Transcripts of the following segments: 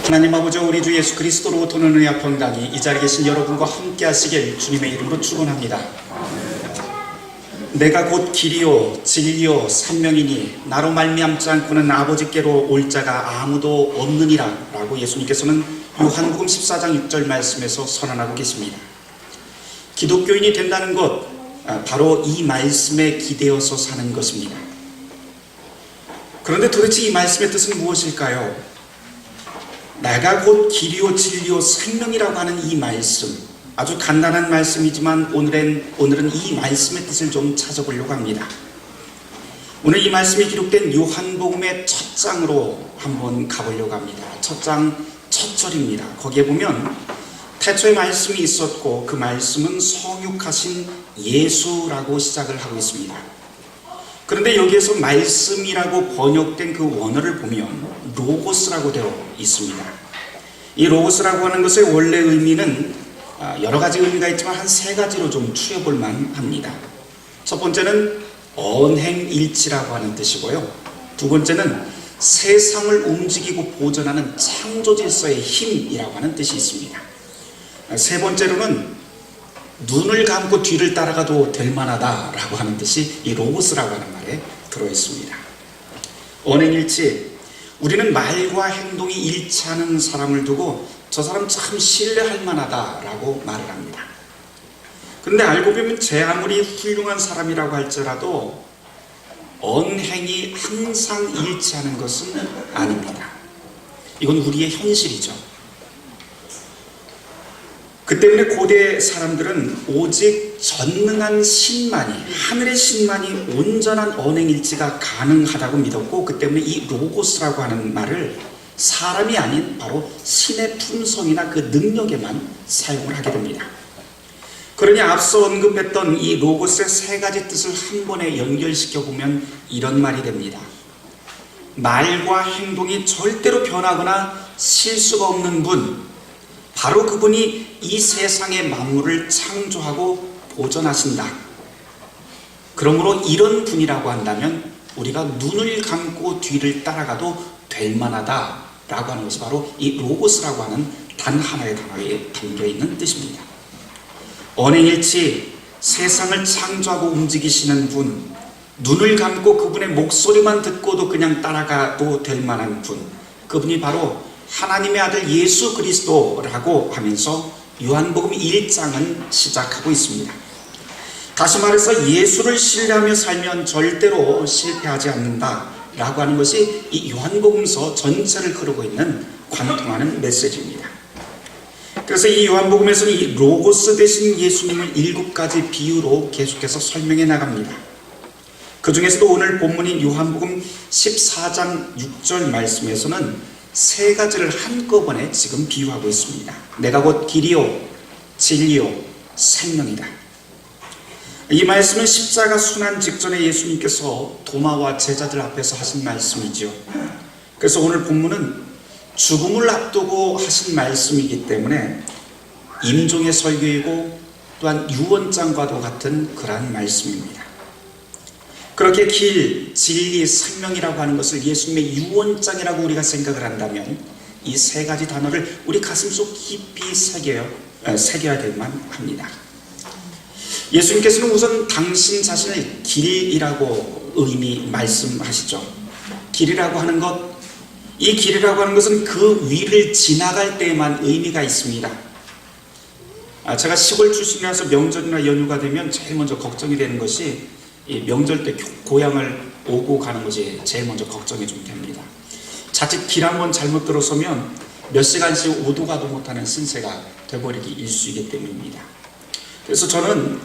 하나님 아버지, 우리 주 예수 그리스도로 도는 은혜와 평강이 이 자리에 계신 여러분과 함께 하시길 주님의 이름으로 축원합니다. 내가 곧 길이요 진리요 생명이니 나로 말미암지 않고는 아버지께로 올 자가 아무도 없느니라 라고 예수님께서는 요한복음 14장 6절 말씀에서 선언하고 계십니다. 기독교인이 된다는 것, 바로 이 말씀에 기대어서 사는 것입니다. 그런데 도대체 이 말씀의 뜻은 무엇일까요? 내가 곧 길이요 진리요 생명이라고 하는 이 말씀, 아주 간단한 말씀이지만 오늘은 이 말씀의 뜻을 좀 찾아보려고 합니다. 오늘 이 말씀이 기록된 요한복음의 첫 장으로 한번 가보려고 합니다. 첫 장 첫 절입니다. 거기에 보면 태초에 말씀이 있었고 그 말씀은 성육하신 예수라고 시작을 하고 있습니다. 그런데 여기에서 말씀이라고 번역된 그 원어를 보면 로고스라고 되어 있습니다. 이 로고스라고 하는 것의 원래 의미는 여러 가지 의미가 있지만 한 세 가지로 좀 추려볼 만합니다. 첫 번째는 언행일치라고 하는 뜻이고요. 두 번째는 세상을 움직이고 보존하는 창조질서의 힘이라고 하는 뜻이 있습니다. 세 번째로는 눈을 감고 뒤를 따라가도 될 만하다라고 하는 뜻이 이 로고스라고 하는 말에 들어있습니다. 언행일치, 우리는 말과 행동이 일치하는 사람을 두고 저 사람 참 신뢰할 만하다라고 말을 합니다. 그런데 알고 보면 제 아무리 훌륭한 사람이라고 할지라도 언행이 항상 일치하는 것은 아닙니다. 이건 우리의 현실이죠. 그 때문에 고대 사람들은 오직 전능한 신만이, 하늘의 신만이 온전한 언행일치가 가능하다고 믿었고, 그 때문에 이 로고스라고 하는 말을 사람이 아닌 바로 신의 품성이나 그 능력에만 사용을 하게 됩니다. 그러니 앞서 언급했던 이 로고스의 세 가지 뜻을 한 번에 연결시켜 보면 이런 말이 됩니다. 말과 행동이 절대로 변하거나 실수가 없는 분, 바로 그분이 이 세상의 만물을 창조하고 보존하신다. 그러므로 이런 분이라고 한다면 우리가 눈을 감고 뒤를 따라가도 될 만하다 라고 하는 것이 바로 이 로고스라고 하는 단 하나의 단어에 담겨있는 뜻입니다. 언행일치, 세상을 창조하고 움직이시는 분, 눈을 감고 그분의 목소리만 듣고도 그냥 따라가도 될 만한 분, 그분이 바로 하나님의 아들 예수 그리스도라고 하면서 요한복음 1장은 시작하고 있습니다. 다시 말해서 예수를 신뢰하며 살면 절대로 실패하지 않는다 라고 하는 것이 이 요한복음서 전체를 흐르고 있는 관통하는 메시지입니다. 그래서 이 요한복음에서는 이 로고스 되신 예수님을 7가지 비유로 계속해서 설명해 나갑니다. 그 중에서도 오늘 본문인 요한복음 14장 6절 말씀에서는 세 가지를 한꺼번에 지금 비유하고 있습니다. 내가 곧 길이요 진리요 생명이다. 이 말씀은 십자가 순환 직전에 예수님께서 도마와 제자들 앞에서 하신 말씀이죠. 그래서 오늘 본문은 죽음을 앞두고 하신 말씀이기 때문에 임종의 설교이고 또한 유언장과도 같은 그러한 말씀입니다. 그렇게 길, 진리, 생명이라고 하는 것을 예수님의 유언장이라고 우리가 생각을 한다면 이 세 가지 단어를 우리 가슴속 깊이 새겨야 될 만합니다. 예수님께서는 우선 당신 자신을 길이라고 말씀하시죠. 길이라고 하는 것, 이 길이라고 하는 것은 그 위를 지나갈 때에만 의미가 있습니다. 제가 시골 출신이라서 명절이나 연휴가 되면 제일 먼저 걱정이 되는 것이 이 명절 때 고향을 오고 가는 것이 제일 먼저 걱정이 좀 됩니다. 자칫 길 한번 잘못 들어서면 몇 시간씩 오도 가도 못하는 신세가 되버리기 일쑤이기 때문입니다. 그래서 저는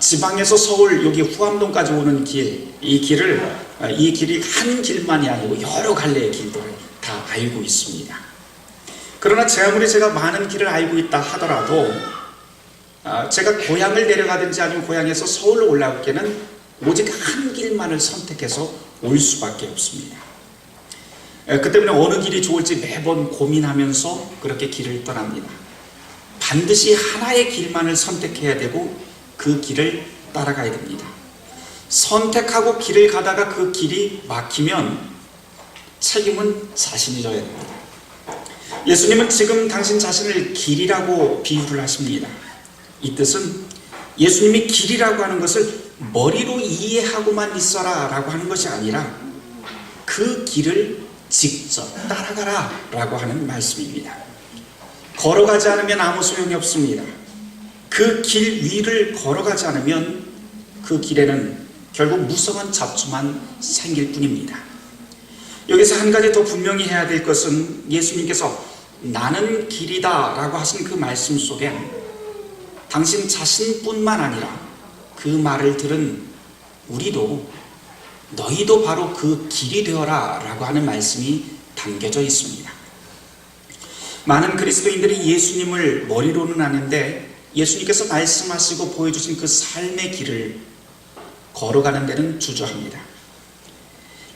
지방에서 서울 여기 후암동까지 오는 길, 이 길이 한 길만이 아니고 여러 갈래의 길들을 다 알고 있습니다. 그러나 아무리 제가 많은 길을 알고 있다 하더라도 제가 고향을 내려가든지 아니면 고향에서 서울로 올라오기에는 오직 한 길만을 선택해서 올 수밖에 없습니다. 그 때문에 어느 길이 좋을지 매번 고민하면서 그렇게 길을 떠납니다. 반드시 하나의 길만을 선택해야 되고 그 길을 따라가야 됩니다. 선택하고 길을 가다가 그 길이 막히면 책임은 자신이 져야 됩니다. 예수님은 지금 당신 자신을 길이라고 비유를 하십니다. 이 뜻은 예수님이 길이라고 하는 것을 머리로 이해하고만 있어라 라고 하는 것이 아니라 그 길을 직접 따라가라 라고 하는 말씀입니다. 걸어가지 않으면 아무 소용이 없습니다. 그 길 위를 걸어가지 않으면 그 길에는 결국 무성한 잡초만 생길 뿐입니다. 여기서 한 가지 더 분명히 해야 될 것은 예수님께서 나는 길이다 라고 하신 그 말씀 속에 당신 자신뿐만 아니라 그 말을 들은 우리도 너희도 바로 그 길이 되어라 라고 하는 말씀이 담겨져 있습니다. 많은 그리스도인들이 예수님을 머리로는 아는데 예수님께서 말씀하시고 보여주신 그 삶의 길을 걸어가는 데는 주저합니다.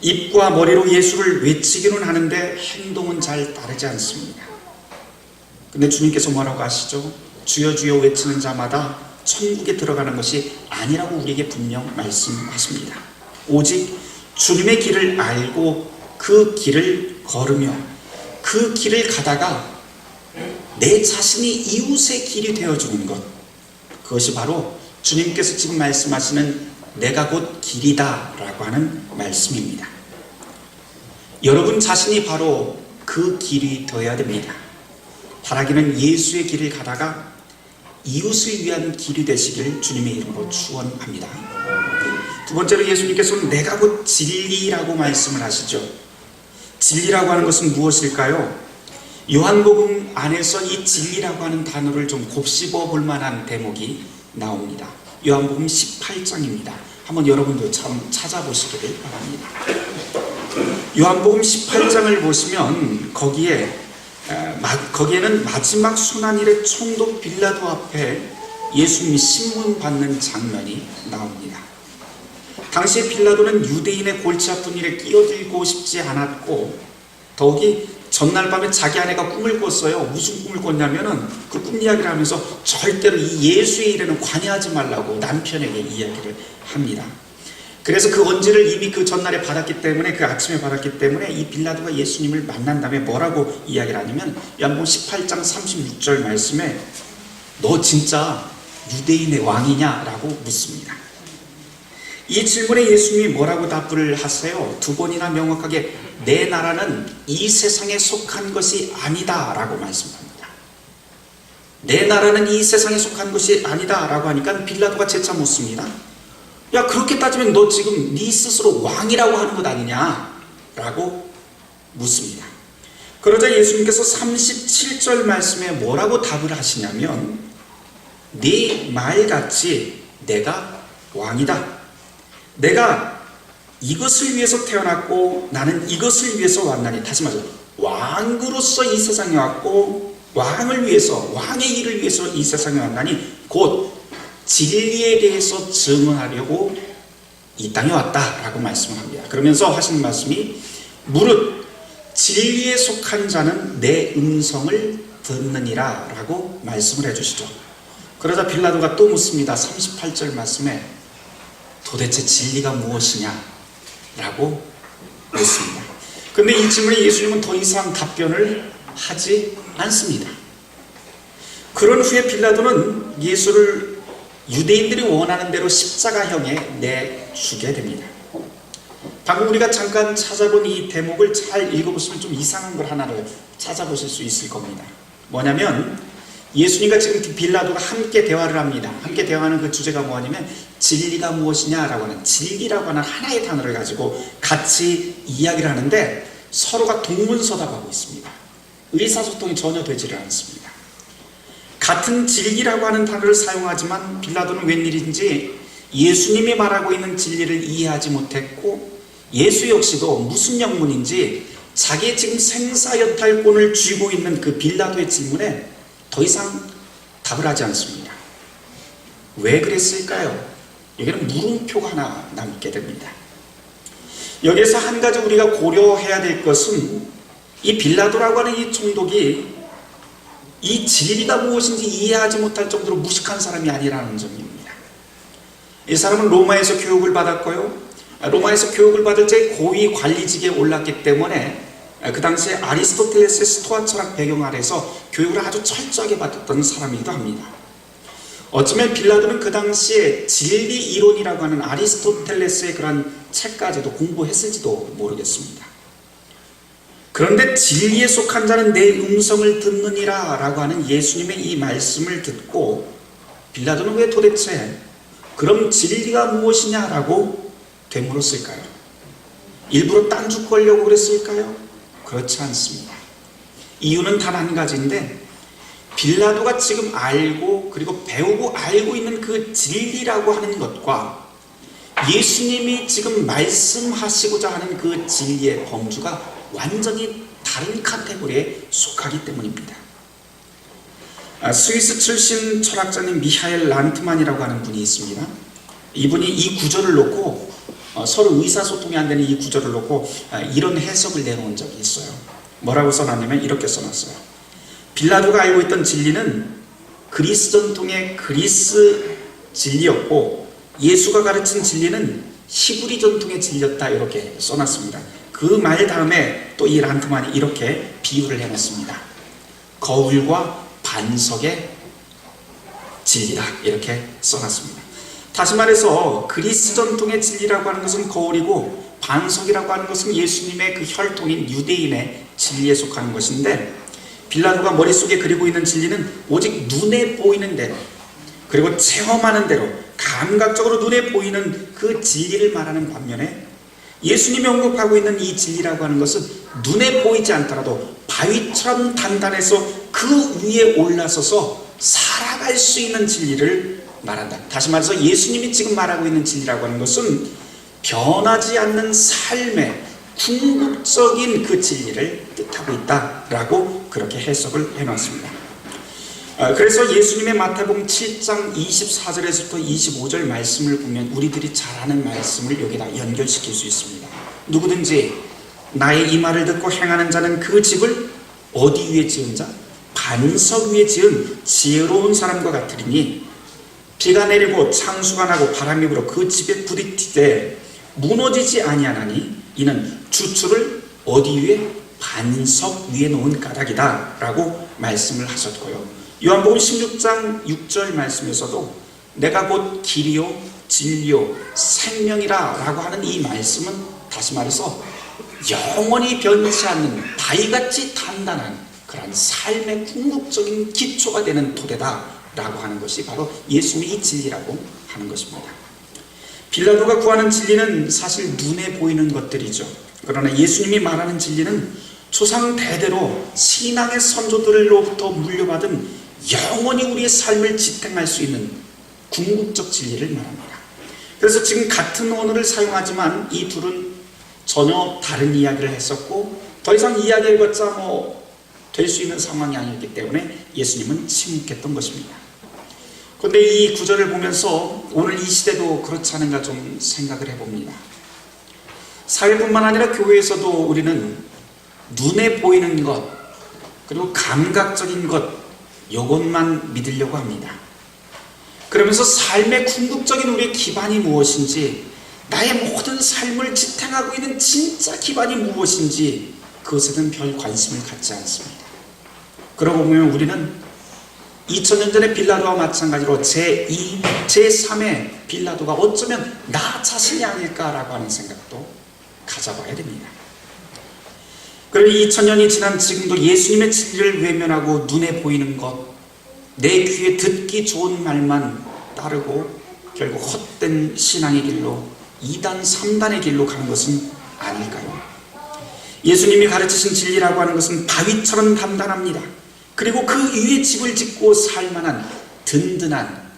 입과 머리로 예수를 외치기는 하는데 행동은 잘 따르지 않습니다. 근데 주님께서 뭐라고 하시죠? 주여 주여 외치는 자마다 천국에 들어가는 것이 아니라고 우리에게 분명 말씀하십니다. 오직 주님의 길을 알고 그 길을 걸으며 그 길을 가다가 내 자신이 이웃의 길이 되어주는 것, 그것이 바로 주님께서 지금 말씀하시는 내가 곧 길이다 라고 하는 말씀입니다. 여러분 자신이 바로 그 길이 되어야 됩니다. 바라기는 예수의 길을 가다가 이웃을 위한 길이 되시길 주님의 이름으로 축원합니다. 두 번째로 예수님께서는 내가 곧 진리라고 말씀을 하시죠. 진리라고 하는 것은 무엇일까요? 요한복음 안에서 이 진리라고 하는 단어를 좀 곱씹어 볼 만한 대목이 나옵니다. 요한복음 18장입니다. 한번 여러분도 참 찾아보시기를 바랍니다. 요한복음 18장을 보시면 거기에는 마지막 순환일의 총독 빌라도 앞에 예수님이 신문 받는 장면이 나옵니다. 당시에 빌라도는 유대인의 골치 아픈 일에 끼어들고 싶지 않았고 더욱이 전날 밤에 자기 아내가 꿈을 꿨어요. 무슨 꿈을 꿨냐면은 그 꿈 이야기를 하면서 절대로 이 예수의 일에는 관여하지 말라고 남편에게 이야기를 합니다. 그래서 그 언지를 이미 그 전날에 받았기 때문에 그 아침에 받았기 때문에 이 빌라도가 예수님을 만난 다음에 뭐라고 이야기를 하냐면 요한복음 18장 36절 말씀에 너 진짜 유대인의 왕이냐? 라고 묻습니다. 이 질문에 예수님이 뭐라고 답을 하세요? 두 번이나 명확하게 내 나라는 이 세상에 속한 것이 아니다 라고 말씀합니다. 내 나라는 이 세상에 속한 것이 아니다 라고 하니까 빌라도가 재차 묻습니다. 야, 그렇게 따지면 너 지금 네 스스로 왕이라고 하는 것 아니냐? 라고 묻습니다. 그러자 예수님께서 37절 말씀에 뭐라고 답을 하시냐면 네 말같이 내가 왕이다. 내가 이것을 위해서 태어났고 나는 이것을 위해서 왔나니, 다시 말해서 왕으로서 이 세상에 왔고 왕을 위해서, 왕의 일을 위해서 이 세상에 왔나니 곧 진리에 대해서 증언하려고 이 땅에 왔다라고 말씀을 합니다. 그러면서 하시는 말씀이 무릇 진리에 속한 자는 내 음성을 듣느니라 라고 말씀을 해주시죠. 그러자 빌라도가 또 묻습니다. 38절 말씀에 도대체 진리가 무엇이냐? 라고 묻습니다. 그런데 이 질문에 예수님은 더 이상 답변을 하지 않습니다. 그런 후에 빌라도는 예수를 유대인들이 원하는 대로 십자가형에 내주게 됩니다. 방금 우리가 잠깐 찾아본 이 대목을 잘 읽어보시면 좀 이상한 걸 하나를 찾아보실 수 있을 겁니다. 뭐냐면 예수님과 지금 빌라도가 함께 대화를 합니다. 함께 대화하는 그 주제가 뭐냐면 진리가 무엇이냐라고 하는, 진리라고 하는 하나의 단어를 가지고 같이 이야기를 하는데 서로가 동문서답하고 있습니다. 의사소통이 전혀 되지를 않습니다. 같은 진리라고 하는 단어를 사용하지만 빌라도는 웬일인지 예수님이 말하고 있는 진리를 이해하지 못했고 예수 역시도 무슨 영문인지 자기의 지금 생사여탈권을 쥐고 있는 그 빌라도의 질문에 더 이상 답을 하지 않습니다. 왜 그랬을까요? 여기는 물음표가 하나 남게 됩니다. 여기에서 한 가지 우리가 고려해야 될 것은 이 빌라도라고 하는 이 총독이 이 진리가 무엇인지 이해하지 못할 정도로 무식한 사람이 아니라는 점입니다. 이 사람은 로마에서 교육을 받았고요. 로마에서 교육을 받을 때 고위 관리직에 올랐기 때문에 그 당시에 아리스토텔레스의 스토아 철학 배경 아래서 교육을 아주 철저하게 받았던 사람이기도 합니다. 어쩌면 빌라도는 그 당시에 진리 이론이라고 하는 아리스토텔레스의 그런 책까지도 공부했을지도 모르겠습니다. 그런데 진리에 속한 자는 내 음성을 듣느니라 라고 하는 예수님의 이 말씀을 듣고 빌라도는 왜 도대체 그럼 진리가 무엇이냐라고 되물었을까요? 일부러 딴죽거리려고 그랬을까요? 그렇지 않습니다. 이유는 단 한 가지인데 빌라도가 지금 알고 그리고 배우고 알고 있는 그 진리라고 하는 것과 예수님이 지금 말씀하시고자 하는 그 진리의 범주가 완전히 다른 카테고리에 속하기 때문입니다. 스위스 출신 철학자님 미하엘 란트만이라고 하는 분이 있습니다. 이분이 이 구절을 놓고 서로 의사소통이 안 되는 이 구절을 놓고 이런 해석을 내놓은 적이 있어요. 뭐라고 써놨냐면 이렇게 써놨어요. 빌라도가 알고 있던 진리는 그리스 전통의 그리스 진리였고 예수가 가르친 진리는 히브리 전통의 진리였다 이렇게 써놨습니다. 그 말 다음에 또 이 란트만이 이렇게 비유를 해놨습니다. 거울과 반석의 진리다 이렇게 써놨습니다. 다시 말해서 그리스 전통의 진리라고 하는 것은 거울이고 반석이라고 하는 것은 예수님의 그 혈통인 유대인의 진리에 속하는 것인데 빌라도가 머릿속에 그리고 있는 진리는 오직 눈에 보이는 대로 그리고 체험하는 대로 감각적으로 눈에 보이는 그 진리를 말하는 반면에 예수님이 언급하고 있는 이 진리라고 하는 것은 눈에 보이지 않더라도 바위처럼 단단해서 그 위에 올라서서 살아갈 수 있는 진리를 말한다. 다시 말해서 예수님이 지금 말하고 있는 진리라고 하는 것은 변하지 않는 삶의 궁극적인 그 진리를 뜻하고 있다라고 그렇게 해석을 해놨습니다. 그래서 예수님의 마태복음 7장 24절에서부터 25절 말씀을 보면 우리들이 잘 아는 말씀을 여기다 연결시킬 수 있습니다. 누구든지 나의 이 말을 듣고 행하는 자는 그 집을 어디 위에 지은 자? 반석 위에 지은 지혜로운 사람과 같으리니 비가 내리고 창수가 나고 바람이 불어 그 집에 부딪히되 무너지지 아니하나니 이는 주추를 어디 위에? 반석 위에 놓은 까닭이다 라고 말씀을 하셨고요. 요한복음 16장 6절 말씀에서도 내가 곧 길이요 진리요 생명이라 라고 하는 이 말씀은 다시 말해서 영원히 변치 않는 바위같이 단단한 그런 삶의 궁극적인 기초가 되는 토대다 라고 하는 것이 바로 예수님의 이 진리라고 하는 것입니다. 빌라도가 구하는 진리는 사실 눈에 보이는 것들이죠. 그러나 예수님이 말하는 진리는 조상 대대로 신앙의 선조들로부터 물려받은 영원히 우리의 삶을 지탱할 수 있는 궁극적 진리를 말합니다. 그래서 지금 같은 언어를 사용하지만 이 둘은 전혀 다른 이야기를 했었고 더 이상 이야기해봤자 될 수 있는 상황이 아니었기 때문에 예수님은 침묵했던 것입니다. 그런데 이 구절을 보면서 오늘 이 시대도 그렇지 않은가 좀 생각을 해봅니다. 사회뿐만 아니라 교회에서도 우리는 눈에 보이는 것 그리고 감각적인 것 이것만 믿으려고 합니다. 그러면서 삶의 궁극적인 우리의 기반이 무엇인지 나의 모든 삶을 지탱하고 있는 진짜 기반이 무엇인지 그것에는 별 관심을 갖지 않습니다. 그러고 보면 우리는 2000년 전의 빌라도와 마찬가지로 제2, 제3의 빌라도가 어쩌면 나 자신이 아닐까라고 하는 생각도 가져봐야 됩니다. 그리고 2000년이 지난 지금도 예수님의 진리를 외면하고 눈에 보이는 것, 내 귀에 듣기 좋은 말만 따르고 결국 헛된 신앙의 길로 2단, 3단의 길로 가는 것은 아닐까요? 예수님이 가르치신 진리라고 하는 것은 바위처럼 단단합니다. 그리고 그 위에 집을 짓고 살만한 든든한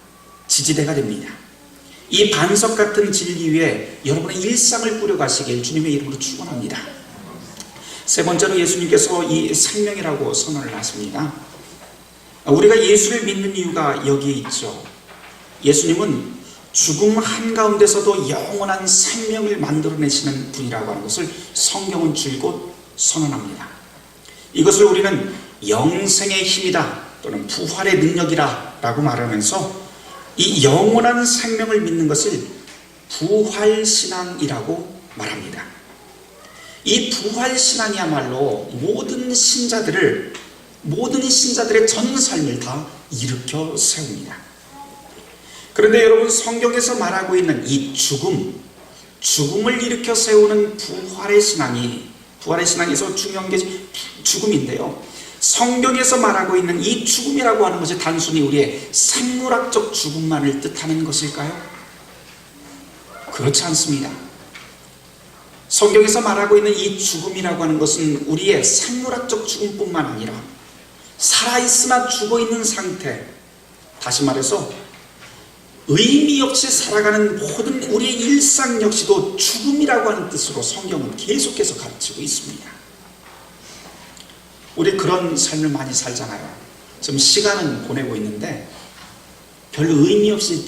지지대가 됩니다. 이 반석 같은 진리 위에 여러분의 일상을 꾸려가시길 주님의 이름으로 축원합니다. 세 번째로 예수님께서 이 생명이라고 선언을 하십니다. 우리가 예수를 믿는 이유가 여기에 있죠. 예수님은 죽음 한가운데서도 영원한 생명을 만들어내시는 분이라고 하는 것을 성경은 줄곧 선언합니다. 이것을 우리는 영생의 힘이다 또는 부활의 능력이다 라고 말하면서 이 영원한 생명을 믿는 것을 부활신앙이라고 말합니다. 이 부활신앙이야말로 모든 신자들의 전 삶을 다 일으켜 세웁니다. 그런데 여러분, 성경에서 말하고 있는 이 죽음을 일으켜 세우는 부활의 신앙에서 중요한 게 죽음인데요. 성경에서 말하고 있는 이 죽음이라고 하는 것이 단순히 우리의 생물학적 죽음만을 뜻하는 것일까요? 그렇지 않습니다. 성경에서 말하고 있는 이 죽음이라고 하는 것은 우리의 생물학적 죽음뿐만 아니라 살아있으나 죽어있는 상태, 다시 말해서 의미 없이 살아가는 모든 우리의 일상 역시도 죽음이라고 하는 뜻으로 성경은 계속해서 가르치고 있습니다. 우리 그런 삶을 많이 살잖아요. 지금 시간은 보내고 있는데 별 의미 없이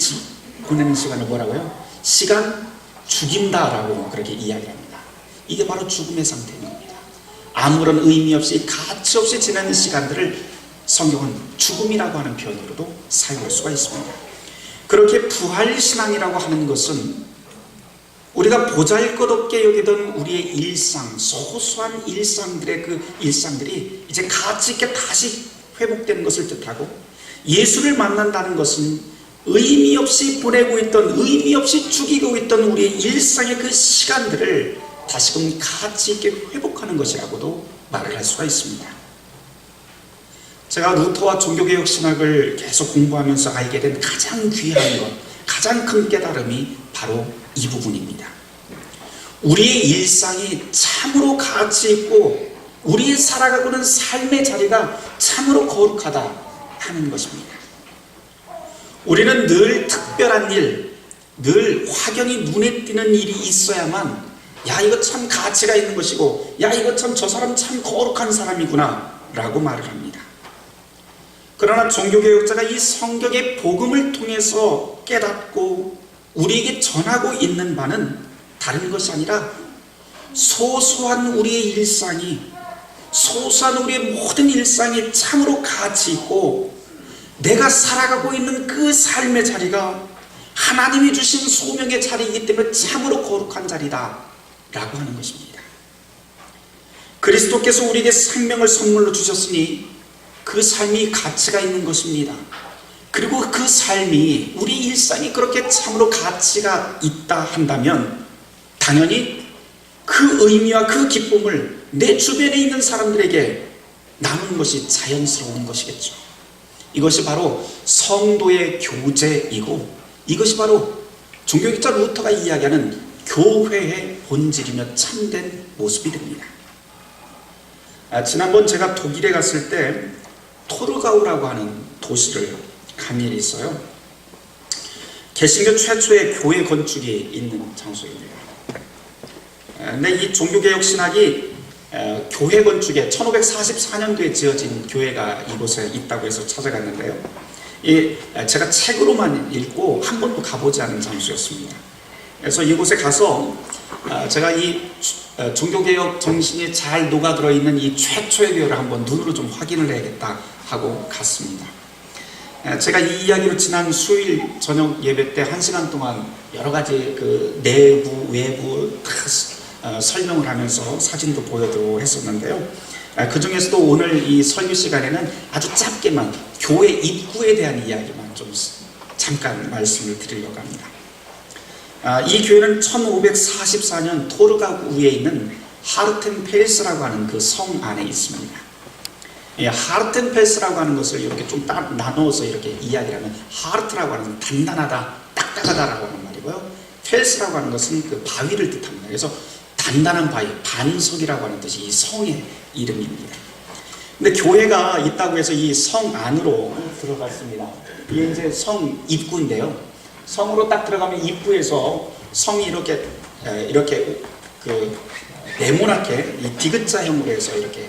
보내는 시간을 뭐라고요? 시간 죽인다라고 그렇게 이야기합니다. 이게 바로 죽음의 상태인 겁니다. 아무런 의미 없이 가치 없이 지내는 시간들을 성경은 죽음이라고 하는 표현으로도 사용할 수가 있습니다. 그렇게 부활신앙이라고 하는 것은 우리가 보잘것없게 여기던 우리의 일상, 소소한 일상들의 그 일상들이 이제 가치 있게 다시 회복되는 것을 뜻하고, 예수를 만난다는 것은 의미 없이 보내고 있던, 의미 없이 죽이고 있던 우리의 일상의 그 시간들을 다시금 가치 있게 회복하는 것이라고도 말을 할 수가 있습니다. 제가 루터와 종교개혁 신학을 계속 공부하면서 알게 된 가장 귀한 것, 가장 큰 깨달음이 바로 이 부분입니다. 우리의 일상이 참으로 가치 있고 우리의 살아가고는 삶의 자리가 참으로 거룩하다 하는 것입니다. 우리는 늘 특별한 일, 늘 확연히 눈에 띄는 일이 있어야만, 야, 이거 참 가치가 있는 것이고, 야, 이거 참 저 사람 참 거룩한 사람이구나 라고 말을 합니다. 그러나 종교개혁자가 이 성경의 복음을 통해서 깨닫고 우리에게 전하고 있는 바는 다른 것이 아니라, 소소한 우리의 일상이, 소소한 우리의 모든 일상이 참으로 가치 있고, 내가 살아가고 있는 그 삶의 자리가 하나님이 주신 소명의 자리이기 때문에 참으로 거룩한 자리다 라고 하는 것입니다. 그리스도께서 우리에게 생명을 선물로 주셨으니 그 삶이 가치가 있는 것입니다. 그리고 그 삶이, 우리 일상이 그렇게 참으로 가치가 있다 한다면 당연히 그 의미와 그 기쁨을 내 주변에 있는 사람들에게 나누는 것이 자연스러운 것이겠죠. 이것이 바로 성도의 교제이고, 이것이 바로 종교학자 루터가 이야기하는 교회의 본질이며 참된 모습이 됩니다. 지난번 제가 독일에 갔을 때 토르가우라고 하는 도시를 간 일이 있어요. 개신교 최초의 교회 건축이 있는 장소입니다. 근데 이 종교개혁 신학이 교회 건축에 1544년도에 지어진 교회가 이곳에 있다고 해서 찾아갔는데요. 제가 책으로만 읽고 한 번도 가보지 않은 장소였습니다. 그래서 이곳에 가서 제가 이 종교개혁 정신이 잘 녹아들어 있는 이 최초의 교회를 한번 눈으로 좀 확인을 해야겠다 하고 갔습니다. 제가 이 이야기로 지난 수요일 저녁 예배 때 1시간 동안 여러 가지 그 내부, 외부 다 설명을 하면서 사진도 보여드리고 했었는데요. 그 중에서도 오늘 이 설교 시간에는 아주 짧게만 교회 입구에 대한 이야기만 좀 잠깐 말씀을 드리려고 합니다. 이 교회는 1544년 토르가우에 있는 하르텐펠스라고 하는 그 성 안에 있습니다. 하르텐펠스라고 하는 것을 이렇게 좀 나누어서 이렇게 이야기를 하면, 하르트라고 하는 단단하다, 딱딱하다라고 하는 말이고요. 펠스라고 하는 것은 그 바위를 뜻합니다. 그래서 단단한 바위, 반석이라고 하는 뜻이 이 성의 이름입니다. 근데 교회가 있다고 해서 이 성 안으로 들어갔습니다. 이게 이제 성 입구인데요. 성으로 딱 들어가면 입구에서 성이 이렇게 그 네모나게 이 디귿자형으로 해서 이렇게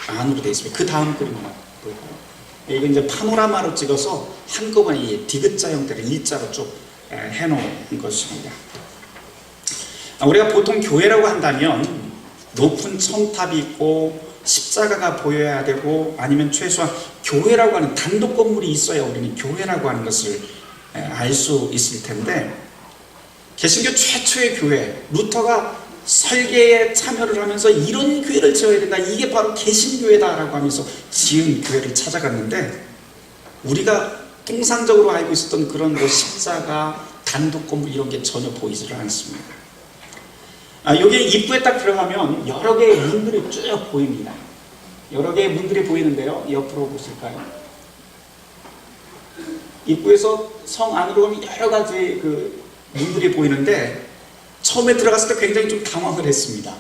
안으로 되어 있습니다. 그 다음 그림 하나 보일까요? 이거 이제 파노라마로 찍어서 한꺼번에 이 디귿자 형태를 일자로 쭉 해놓은 것입니다. 우리가 보통 교회라고 한다면 높은 첨탑이 있고 십자가가 보여야 되고, 아니면 최소한 교회라고 하는 단독 건물이 있어야 우리는 교회라고 하는 것을 알 수 있을 텐데, 개신교 최초의 교회, 루터가 설계에 참여를 하면서 이런 교회를 지어야 된다, 이게 바로 개신교회다라고 하면서 지은 교회를 찾아갔는데, 우리가 통상적으로 알고 있었던 그런 뭐 십자가, 단독 건물 이런 게 전혀 보이지를 않습니다. 여기 입구에 딱 들어가면 여러 개의 문들이 쭉 보입니다. 여러 개의 문들이 보이는데요, 옆으로 보실까요? 입구에서 성 안으로 가면 여러 가지 그 문들이 보이는데, 처음에 들어갔을 때 굉장히 좀 당황을 했습니다.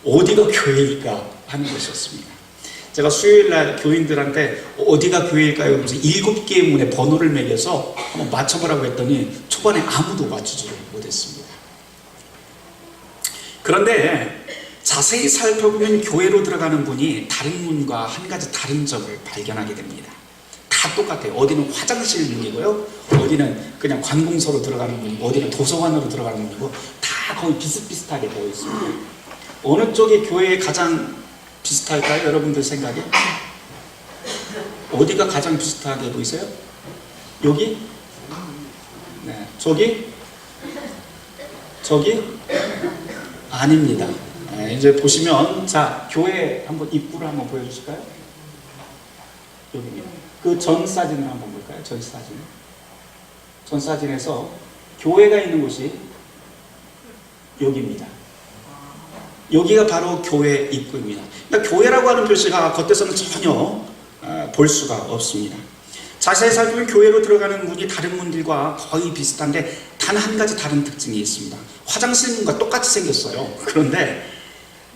어디가 교회일까 하는 것이었습니다. 제가 수요일날 교인들한테 어디가 교회일까요? 하면서 7개의 문에 번호를 매겨서 한번 맞춰보라고 했더니 초반에 아무도 맞추지를 못했습니다. 그런데 자세히 살펴보면 교회로 들어가는 문이 다른 문과 한 가지 다른 점을 발견하게 됩니다. 다 똑같아요. 어디는 화장실 문이고요, 어디는 그냥 관공서로 들어가는 문이고, 어디는 도서관으로 들어가는 문이고, 다 거의 비슷비슷하게 되어 있습니다. 어느 쪽이 교회에 가장 비슷할까요? 여러분들 생각에? 어디가 가장 비슷하게 보이세요? 여기? 네. 저기? 저기? 아닙니다. 네, 이제 보시면, 자, 교회 한번 입구를 한번 보여주실까요? 여기입니다. 그 전 사진을 한번 볼까요? 전 사진. 전 사진에서 교회가 있는 곳이 여기입니다. 여기가 바로 교회 입구입니다. 그러니까 교회라고 하는 표시가 겉에서는 전혀 볼 수가 없습니다. 자세히 살펴보면 교회로 들어가는 문이 다른 문들과 거의 비슷한데 단 한 가지 다른 특징이 있습니다. 화장실 문과 똑같이 생겼어요. 그런데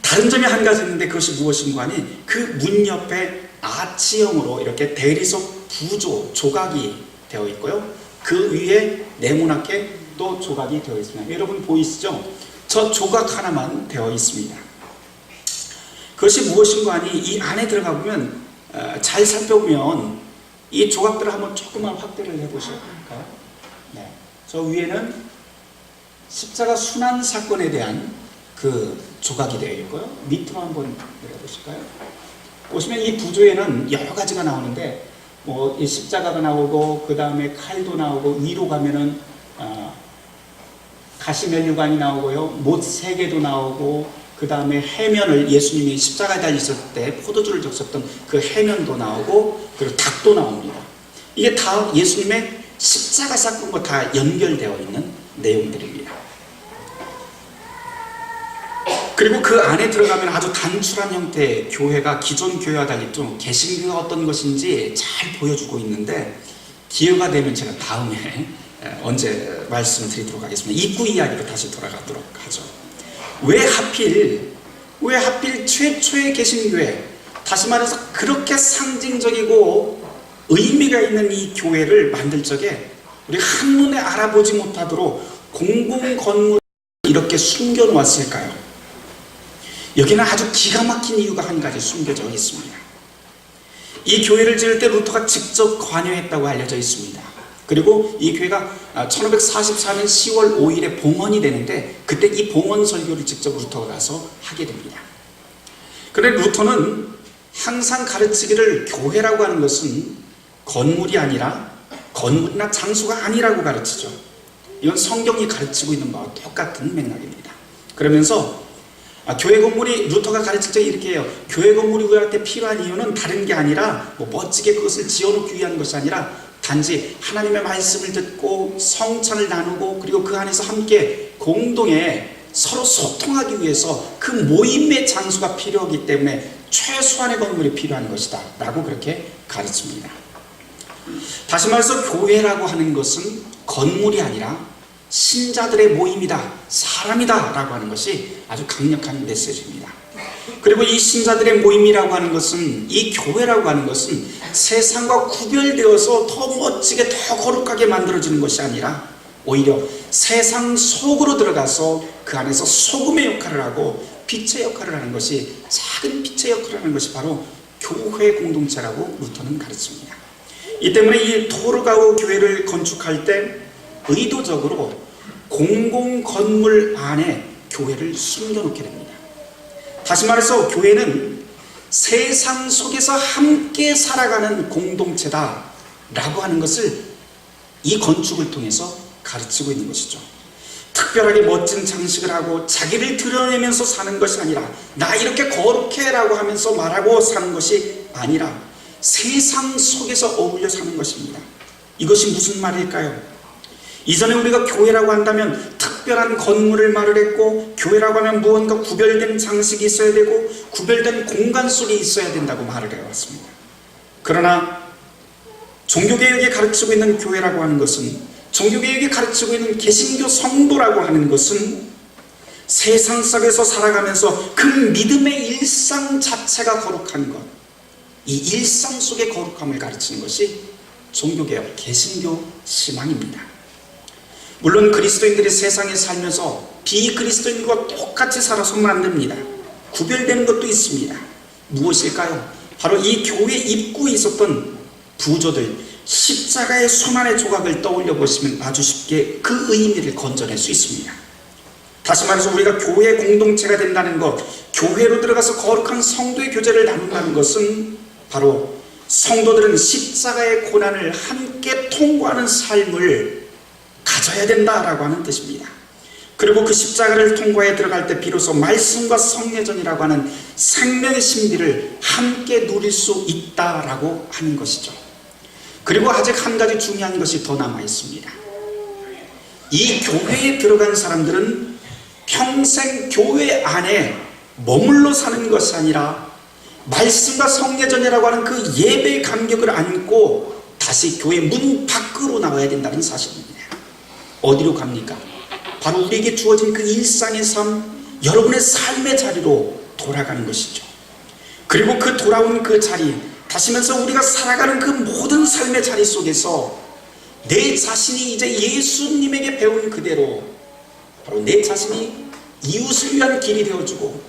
다른 점이 한 가지 있는데, 그것이 무엇인가 하니, 그 문 옆에 아치형으로 이렇게 대리석 부조, 조각이 되어 있고요, 그 위에 네모나게 또 조각이 되어 있습니다. 여러분 보이시죠? 저 조각 하나만 되어 있습니다. 그것이 무엇인가 하니, 이 안에 들어가 보면 잘 살펴보면 이 조각들을 한번 조금만 확대를 해보실까요? 네. 저 위에는 십자가 순환 사건에 대한 그 조각이 되어 있고요, 밑으로 한번 내려보실까요? 보시면 이 부조에는 여러 가지가 나오는데, 뭐 이 십자가가 나오고, 그 다음에 칼도 나오고, 위로 가면은 가시면류관이 나오고요, 못 3개도 나오고, 그 다음에 해면을, 예수님이 십자가에 달리셨을 때 포도주를 적셨던 그 해면도 나오고, 그리고 닭도 나옵니다. 이게 다 예수님의 십자가 사건과 다 연결되어 있는 내용들입니다. 그리고 그 안에 들어가면 아주 단출한 형태의 교회가 기존 교회와 달리 좀 개신교가 어떤 것인지 잘 보여주고 있는데, 기회가 되면 제가 다음에 언제 말씀드리도록 하겠습니다. 입구 이야기로 다시 돌아가도록 하죠. 왜 하필 최초의 개신교회, 다시 말해서 그렇게 상징적이고 의미가 있는 이 교회를 만들 적에 우리 한눈에 알아보지 못하도록 공공 건물을 이렇게 숨겨놓았을까요? 여기는 아주 기가 막힌 이유가 한 가지 숨겨져 있습니다. 이 교회를 지을 때 루터가 직접 관여했다고 알려져 있습니다. 그리고 이 교회가 1544년 10월 5일에 봉헌이 되는데, 그때 이 봉헌 설교를 직접 루터가 가서 하게 됩니다. 그런데 루터는 항상 가르치기를 교회라고 하는 것은 건물이 아니라, 건물이나 장소가 아니라고 가르치죠. 이건 성경이 가르치고 있는 바와 똑같은 맥락입니다. 그러면서 교회 건물이, 루터가 가르칠 때 이렇게 해요. 교회 건물이 우리한테 필요한 이유는 다른 게 아니라 뭐 멋지게 그것을 지어놓기 위한 것이 아니라, 단지 하나님의 말씀을 듣고 성찬을 나누고, 그리고 그 안에서 함께 공동에 서로 소통하기 위해서 그 모임의 장소가 필요하기 때문에 최소한의 건물이 필요한 것이다 라고 그렇게 가르칩니다. 다시 말해서 교회라고 하는 것은 건물이 아니라 신자들의 모임이다, 사람이다 라고 하는 것이 아주 강력한 메시지입니다. 그리고 이 신자들의 모임이라고 하는 것은, 이 교회라고 하는 것은 세상과 구별되어서 더 멋지게, 더 거룩하게 만들어지는 것이 아니라, 오히려 세상 속으로 들어가서 그 안에서 소금의 역할을 하고 빛의 역할을 하는 것이, 작은 빛의 역할을 하는 것이 바로 교회 공동체라고 루터는 가르칩니다. 이 때문에 이 토르가우 교회를 건축할 때 의도적으로 공공 건물 안에 교회를 숨겨놓게 됩니다. 다시 말해서 교회는 세상 속에서 함께 살아가는 공동체다 라고 하는 것을 이 건축을 통해서 가르치고 있는 것이죠. 특별하게 멋진 장식을 하고 자기를 드러내면서 사는 것이 아니라 나 이렇게 거룩해 라고 하면서 말하고 사는 것이 아니라 세상 속에서 어울려 사는 것입니다. 이것이 무슨 말일까요? 이전에 우리가 교회라고 한다면 특별한 건물을 말을 했고, 교회라고 하면 무언가 구별된 장식이 있어야 되고 구별된 공간 속에 있어야 된다고 말을 해왔습니다. 그러나 종교개혁이 가르치고 있는 교회라고 하는 것은, 종교개혁이 가르치고 있는 개신교 성도라고 하는 것은 세상 속에서 살아가면서 그 믿음의 일상 자체가 거룩한 것, 이 일상 속의 거룩함을 가르치는 것이 종교개혁, 개신교 신앙입니다. 물론 그리스도인들이 세상에 살면서 비그리스도인과 똑같이 살아서는 안 됩니다. 구별되는 것도 있습니다. 무엇일까요? 바로 이 교회 입구에 있었던 부조들, 십자가의 수많은 조각을 떠올려 보시면 아주 쉽게 그 의미를 건져낼 수 있습니다. 다시 말해서 우리가 교회 공동체가 된다는 것, 교회로 들어가서 거룩한 성도의 교제를 나눈다는 것은 바로 성도들은 십자가의 고난을 함께 통과하는 삶을 가져야 된다라고 하는 뜻입니다. 그리고 그 십자가를 통과해 들어갈 때 비로소 말씀과 성례전이라고 하는 생명의 신비를 함께 누릴 수 있다라고 하는 것이죠. 그리고 아직 한 가지 중요한 것이 더 남아 있습니다. 이 교회에 들어간 사람들은 평생 교회 안에 머물러 사는 것이 아니라 말씀과 성례전이라고 하는 그 예배의 감격을 안고 다시 교회 문 밖으로 나와야 된다는 사실입니다. 어디로 갑니까? 바로 우리에게 주어진 그 일상의 삶, 여러분의 삶의 자리로 돌아가는 것이죠. 그리고 그 돌아온 그 자리, 다시면서 우리가 살아가는 그 모든 삶의 자리 속에서 내 자신이 이제 예수님에게 배운 그대로 바로 내 자신이 이웃을 위한 길이 되어주고,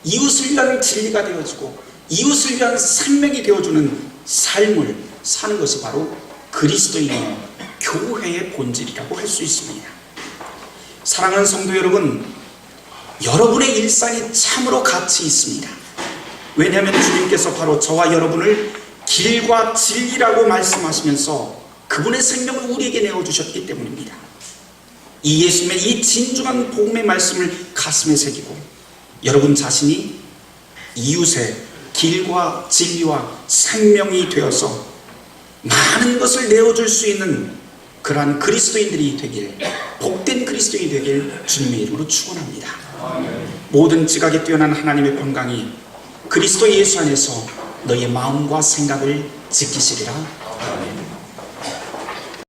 이웃을 위한 진리가 되어주고, 이웃을 위한 생명이 되어주는 삶을 사는 것이 바로 그리스도인의 교회의 본질이라고 할 수 있습니다. 사랑하는 성도 여러분, 여러분의 일상이 참으로 가치 있습니다. 왜냐하면 주님께서 바로 저와 여러분을 길과 진리라고 말씀하시면서 그분의 생명을 우리에게 내어주셨기 때문입니다. 이 예수님의 이 진중한 복음의 말씀을 가슴에 새기고 여러분 자신이 이웃의 길과 진리와 생명이 되어서 많은 것을 내어줄 수 있는 그러한 그리스도인들이 되길, 복된 그리스도인이 되길 주님의 이름으로 축원합니다. 모든 지각에 뛰어난 하나님의 평강이 그리스도 예수 안에서 너의 마음과 생각을 지키시리라.